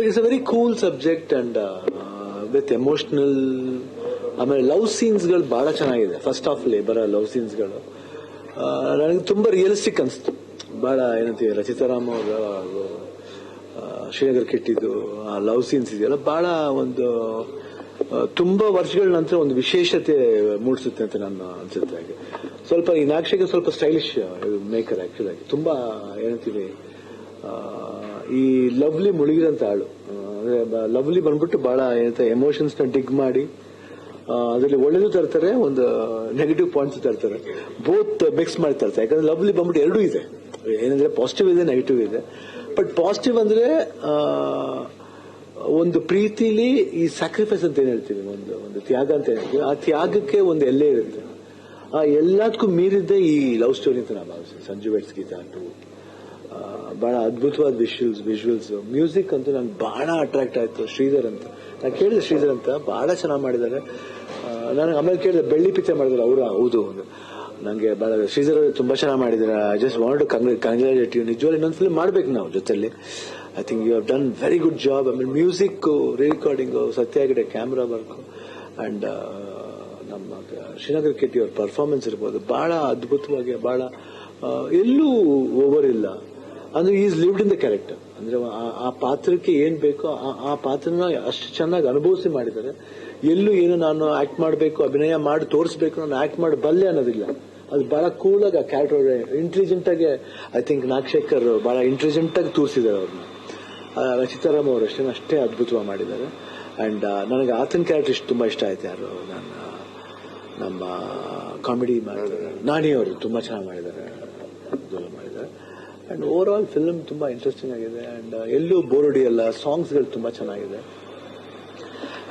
It's a very cool subject and with emotional. ಆಮೇಲೆ love ಸೀನ್ಸ್ಗಳು ಬಹಳ ಚೆನ್ನಾಗಿದೆ. ಫಸ್ಟ್ ಹಾಫ್ ಬರೋ ಲವ್ ಸೀನ್ಸ್ಗಳು ನನಗೆ ತುಂಬಾ ರಿಯಲಿಸ್ಟಿಕ್ ಅನಿಸ್ತು. ಬಹಳ ಏನಂತೀವಿ ರಚಿತಾರಾಮ್ ಅವರ ಶ್ರೀನಗರ್ ಕಿಟ್ಟಿದ್ದು ಆ ಲವ್ ಸೀನ್ಸ್ ಇದೆಯಲ್ಲ, ಬಹಳ ಒಂದು ತುಂಬಾ ವರ್ಷಗಳ ನಂತರ ಒಂದು ವಿಶೇಷತೆ ಮೂಡಿಸುತ್ತೆ ಅಂತ ನಾನು ಅನ್ಸುತ್ತೆ. ಹಾಗೆ ಸ್ವಲ್ಪ ಈ ನಾಕ್ಷಿಗೆ ಸ್ವಲ್ಪ ಸ್ಟೈಲಿಶ್ ಮೇಕರ್ ಆಕ್ಚುಲ್ ಆಗಿ. ತುಂಬಾ ಏನಂತೀವಿ ಈ ಲವ್ಲಿ ಮುಳುಗಿದಂತ ಆಳು. ಲವ್ಲಿ ಬಂದ್ಬಿಟ್ಟು ಬಹಳ ಏನಂತ ಎಮೋಷನ್ಸ್ ನ ಡಿಗ್ ಮಾಡಿ ಅದರಲ್ಲಿ ಒಳ್ಳೇದು ತರ್ತಾರೆ, ಒಂದು ನೆಗೆಟಿವ್ ಪಾಯಿಂಟ್ಸ್ ತರ್ತಾರೆ, ಬೋತ್ ಮಿಕ್ಸ್ ಮಾಡಿ ತರ್ತಾರೆ. ಯಾಕಂದ್ರೆ ಲವ್ಲಿ ಬಂದ್ಬಿಟ್ಟು ಎರಡೂ ಇದೆ, ಏನಂದ್ರೆ ಪಾಸಿಟಿವ್ ಇದೆ, ನೆಗೆಟಿವ್ ಇದೆ. ಬಟ್ ಪಾಸಿಟಿವ್ ಅಂದ್ರೆ ಒಂದು ಪ್ರೀತಿಲಿ ಈ ಸ್ಯಾಕ್ರಿಫೈಸ್ ಅಂತ ಏನ್ ಹೇಳ್ತೀವಿ, ಒಂದು ತ್ಯಾಗ ಅಂತ ಏನ್ ಹೇಳ್ತೀವಿ, ಆ ತ್ಯಾಗಕ್ಕೆ ಒಂದು ಎಲ್ಲೇ ಇರುತ್ತೆ. ಆ ಎಲ್ಲದಕ್ಕೂ ಮೀರಿದ್ದೆ ಈ ಲವ್ ಸ್ಟೋರಿ ಅಂತ ನಾನು ಭಾವಿಸ್ತೀನಿ. ಸಂಜು ವೆಟ್ಸ್ ಗೀತಾ ಟು ಬಹಳ ಅದ್ಭುತವಾದ ವಿಜುವಲ್ಸ್, ಮ್ಯೂಸಿಕ್ ಅಂತೂ ನಂಗೆ ಬಹಳ ಅಟ್ರಾಕ್ಟ್ ಆಯ್ತು. ಶ್ರೀಧರ್ ಅಂತ ನಾನು ಕೇಳಿದೆ, ಶ್ರೀಧರ್ ಅಂತ ಬಹಳ ಚೆನ್ನಾಗಿ ಮಾಡಿದ್ದಾರೆ. ನನಗೆ ಆಮೇಲೆ ಕೇಳಿದೆ ಬೆಳ್ಳಿ ಪಿಕ್ಚರ್ ಮಾಡಿದ್ದಾರೆ ಅವರು. ಹೌದು, ನಂಗೆ ಬಹಳ ಶ್ರೀಧರ್ ಅವರು ತುಂಬಾ ಚೆನ್ನಾಗಿ ಮಾಡಿದ್ದಾರೆ. I just want to congratulate you. ನಿಜವಾಗ್ಲೂ ಇನ್ನೊಂದ್ಸಲ ಮಾಡ್ಬೇಕು ನಾವು ಜೊತೆಲಿ. I think you have done very good job. ಆಮೇಲೆ ಮ್ಯೂಸಿಕ್, ರಿಕಾರ್ಡಿಂಗು, ಸತ್ಯಾಗಿಡೆ ಕ್ಯಾಮ್ರಾ ವರ್ಕ್ ಅಂಡ್ ನಮ್ಮ ಶ್ರೀನಗರ್ ಕಿಟ್ಟಿ ಅವ್ರ ಪರ್ಫಾರ್ಮೆನ್ಸ್ ಇರ್ಬೋದು, ಬಹಳ ಅದ್ಭುತವಾಗಿ, ಬಹಳ ಎಲ್ಲೂ ಓವರ್ ಇಲ್ಲ. ಅಂದ್ರೆ is lived in the character. ಅಂದ್ರೆ ಆ ಪಾತ್ರಕ್ಕೆ ಏನ್ ಬೇಕೋ ಆ ಪಾತ್ರನ ಅಷ್ಟು ಚೆನ್ನಾಗಿ ಅನುಭವಿಸಿ ಮಾಡಿದ್ದಾರೆ. ಎಲ್ಲೂ ಏನು ನಾನು ಆಕ್ಟ್ ಮಾಡಬೇಕು, ಅಭಿನಯ ಮಾಡಿ ತೋರಿಸ್ಬೇಕು, ನಾನು ಆಕ್ಟ್ ಮಾಡಿ ಬಲ್ಲೆ ಅನ್ನೋದಿಲ್ಲ. ಅದು ಬಹಳ ಕೂಲ್ ಆಗಿ ಆ ಕ್ಯಾರೆಕ್ಟರ್ ಇಂಟೆಲಿಜೆಂಟ್ ಆಗಿ, ಐ ಥಿಂಕ್ ನಾಗಶೇಖರ್ ಬಹಳ ಇಂಟೆಲಿಜೆಂಟ್ ಆಗಿ ತೋರಿಸಿದ್ದಾರೆ ಅವ್ರನ್ನ. ರಚಿತಾರಾಮ್ ಅವರು ಅಷ್ಟೇ ಅದ್ಭುತವಾಗಿ ಮಾಡಿದ್ದಾರೆ. ಅಂಡ್ ನನಗೆ ಆತನ ಕ್ಯಾರೆಕ್ಟರ್ ತುಂಬಾ ಇಷ್ಟ ಆಯ್ತು. ಯಾರು ನಮ್ಮ ಕಾಮಿಡಿ ಮಾಡಿದ್ದಾರೆ ನಾನಿ ಅವರು ತುಂಬಾ ಚೆನ್ನಾಗಿ ಮಾಡಿದ್ದಾರೆ. ಅಂಡ್ ಓವರ್ ಆಲ್ ಫಿಲ್ಮ್ ತುಂಬಾ ಇಂಟ್ರೆಸ್ಟಿಂಗ್ ಆಗಿದೆ. ಅಂಡ್ ಎಲ್ಲೂ ಬೋರ್ ಹೊಡಿಯಲ್ಲ. ಸಾಂಗ್ಸ್ಗಳು ತುಂಬಾ ಚೆನ್ನಾಗಿದೆ.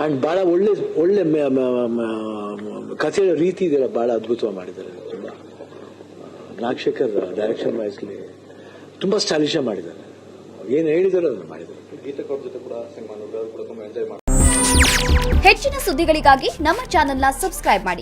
ಅಂಡ್ ಬಹಳ ಒಳ್ಳೆ ಕಥೆಯ ರೀತಿ ಇದೆಯಲ್ಲ, ಬಹಳ ಅದ್ಭುತವಾಗಿ ಮಾಡಿದ್ದಾರೆ. ತುಂಬಾ ನಾಗಶೇಖರ್ ಡೈರೆಕ್ಷನ್ ವೈಸ್ಲಿ ತುಂಬಾ ಸ್ಟೈಲಿಶ್ ಮಾಡಿದ್ದಾರೆ. ಏನು ಹೇಳಿದಾರೆ ಅದನ್ನು ಮಾಡಿದ್ದಾರೆ. ಹೆಚ್ಚಿನ ಸುದ್ದಿಗಳಿಗಾಗಿ ನಮ್ಮ ಚಾನೆಲ್ನ ಸಬ್ಸ್ಕ್ರೈಬ್ ಮಾಡಿ.